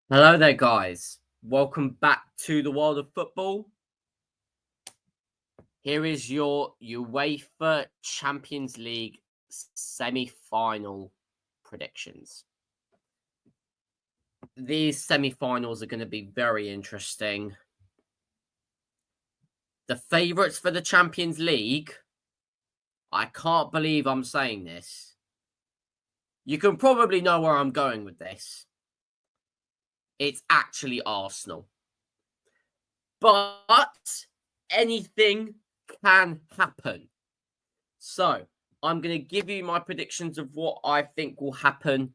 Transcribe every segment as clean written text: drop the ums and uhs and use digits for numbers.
Hello there, guys. Welcome back to the world of football. Here is your UEFA Champions League semi-final predictions. These semi-finals are going to be very interesting. The favourites for the Champions League, I can't believe I'm saying this. You can probably know where I'm going with this. It's actually Arsenal. But anything can happen. So, I'm going to give you my predictions of what I think will happen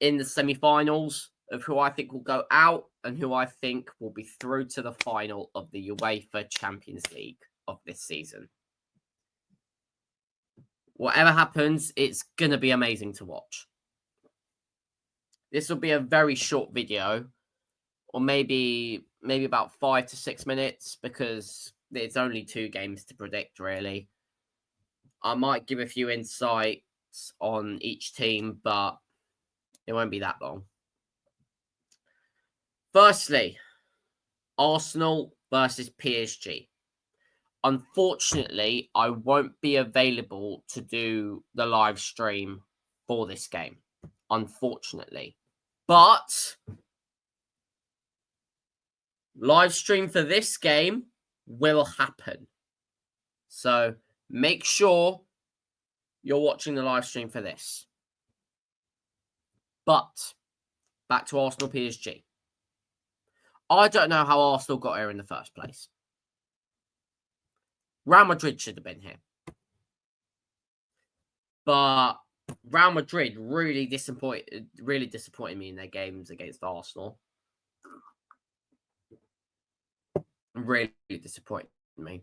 in the semi-finals, of who I think will go out and who I think will be through to the final of the UEFA Champions League of this season. Whatever happens, it's going to be amazing to watch. This will be a very short video, or maybe about 5 to 6 minutes, because it's only 2 games to predict, really. I might give a few insights on each team, but it won't be that long. Firstly, Arsenal versus PSG. Unfortunately, I won't be available to do the live stream for this game. Unfortunately. But live stream for this game will happen. So make sure you're watching the live stream for this. But back to Arsenal PSG. I don't know how Arsenal got here in the first place. Real Madrid should have been here. But Real Madrid really disappointed me in their games against Arsenal. Really disappointed me.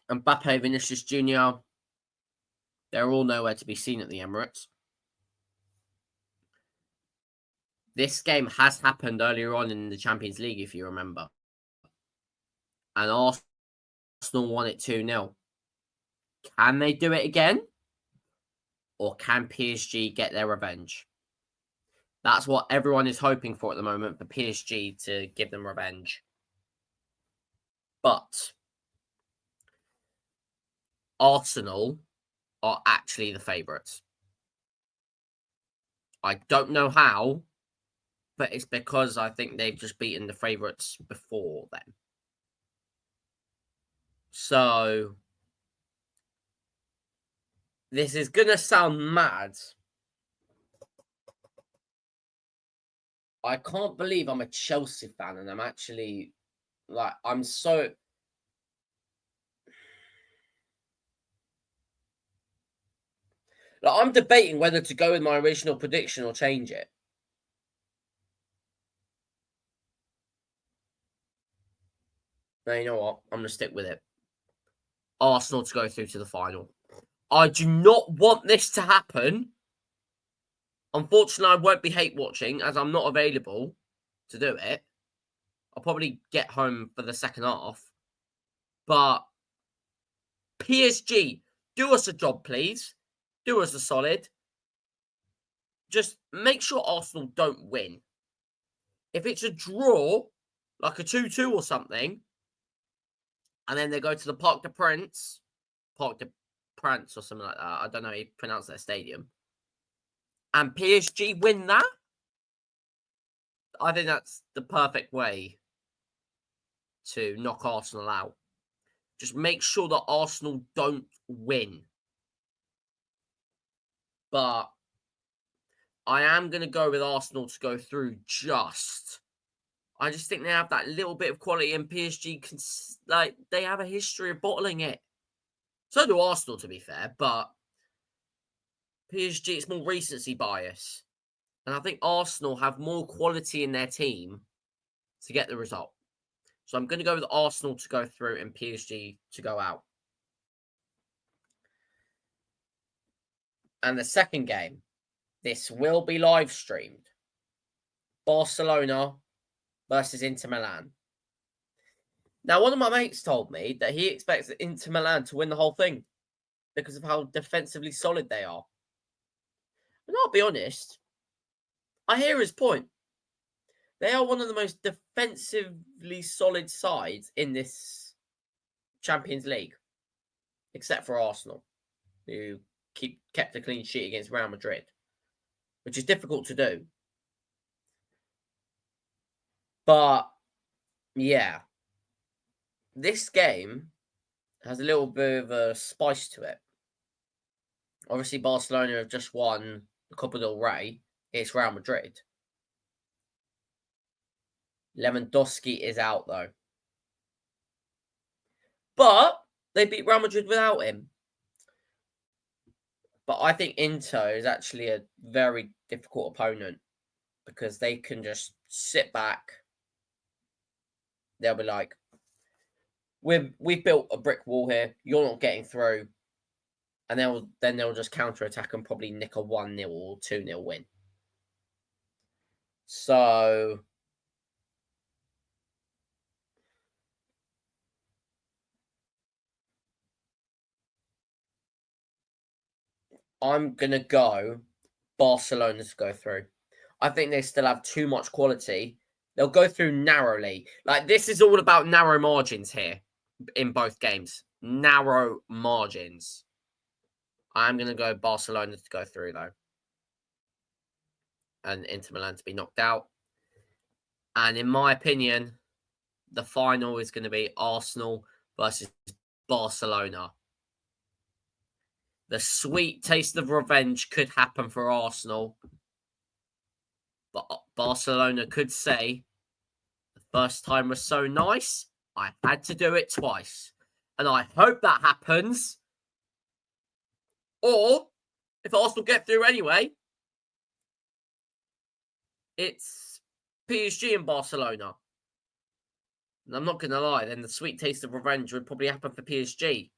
Mbappe, Vinicius Jr., they're all nowhere to be seen at the Emirates. This game has happened earlier on in the Champions League, if you remember. And Arsenal won it 2-0. Can they do it again? Or can PSG get their revenge? That's what everyone is hoping for at the moment, for PSG to give them revenge. But Arsenal are actually the favourites. I don't know how, but it's because I think they've just beaten the favourites before then. So this is going to sound mad. I can't believe I'm a Chelsea fan and I'm actually, I'm so... I'm debating whether to go with my original prediction or change it. No, you know what? I'm going to stick with it. Arsenal to go through to the final. I do not want this to happen. Unfortunately, I won't be hate watching as I'm not available to do it. I'll probably get home for the second half. But PSG, do us a job, please. Do us a solid. Just make sure Arsenal don't win. If it's a draw, like a 2-2 or something, and then they go to the Parc des Princes or something like that. I don't know how you pronounce their stadium. And PSG win that, I think that's the perfect way to knock Arsenal out. Just make sure that Arsenal don't win. But I am going to go with Arsenal to go through I just think they have that little bit of quality, and PSG they have a history of bottling it. So do Arsenal, to be fair, but PSG, it's more recency bias. And I think Arsenal have more quality in their team to get the result. So I'm going to go with Arsenal to go through and PSG to go out. And the second game, this will be live streamed. Barcelona versus Inter Milan. Now, one of my mates told me that he expects Inter Milan to win the whole thing because of how defensively solid they are. And I'll be honest, I hear his point. They are one of the most defensively solid sides in this Champions League, except for Arsenal, who kept a clean sheet against Real Madrid, which is difficult to do. But yeah, this game has a little bit of a spice to it. Obviously, Barcelona have just won the Copa del Rey. It's Real Madrid. Lewandowski is out though. But they beat Real Madrid without him. But I think Inter is actually a very difficult opponent because they can just sit back. They'll be like, we've built a brick wall here. You're not getting through. And they'll just counter attack and probably nick a 1-0 or 2-0 win. So I'm gonna go Barcelona to go through. I think they still have too much quality. They'll go through narrowly. Like, this is all about narrow margins here in both games. Narrow margins. I'm going to go Barcelona to go through, though. And Inter Milan to be knocked out. And in my opinion, the final is going to be Arsenal versus Barcelona. The sweet taste of revenge could happen for Arsenal. But Barcelona could say, the first time was so nice, I had to do it twice. And I hope that happens. Or, if Arsenal get through anyway, it's PSG and Barcelona. And I'm not going to lie, then the sweet taste of revenge would probably happen for PSG.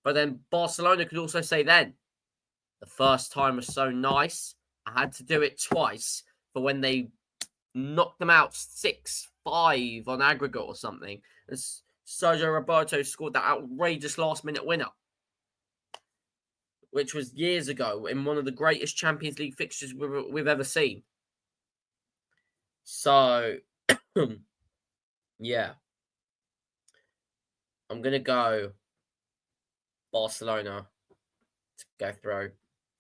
But then Barcelona could also say then, the first time was so nice, I had to do it twice for when they knocked them out 6-5 on aggregate or something. And Sergio Roberto scored that outrageous last-minute winner, which was years ago in one of the greatest Champions League fixtures we've ever seen. So, yeah. I'm going to go Barcelona to go through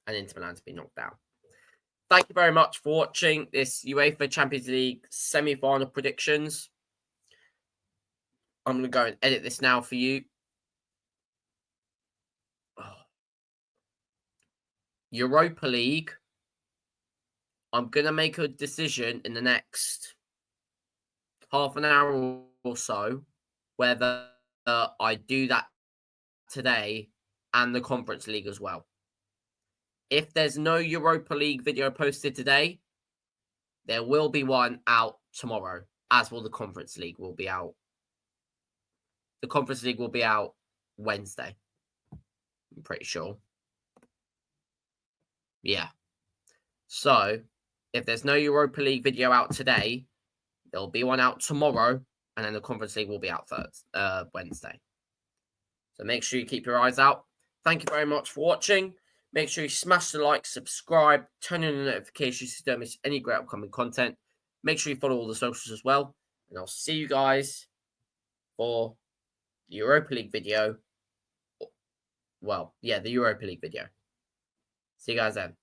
and Inter Milan to be knocked out. Thank you very much for watching this UEFA Champions League semi-final predictions. I'm going to go and edit this now for you. Europa League. I'm going to make a decision in the next half an hour or so whether I do that today and the Conference League as well. If there's no Europa League video posted today, there will be one out tomorrow, as will the Conference League will be out. The Conference League will be out Wednesday. I'm pretty sure. Yeah. So, if there's no Europa League video out today, there'll be one out tomorrow, and then the Conference League will be out Wednesday. So make sure you keep your eyes out. Thank you very much for watching. Make sure you smash the like, subscribe, turn on the notifications so you don't miss any great upcoming content. Make sure you follow all the socials as well. And I'll see you guys for the Europa League video. Well, yeah, the Europa League video. See you guys then.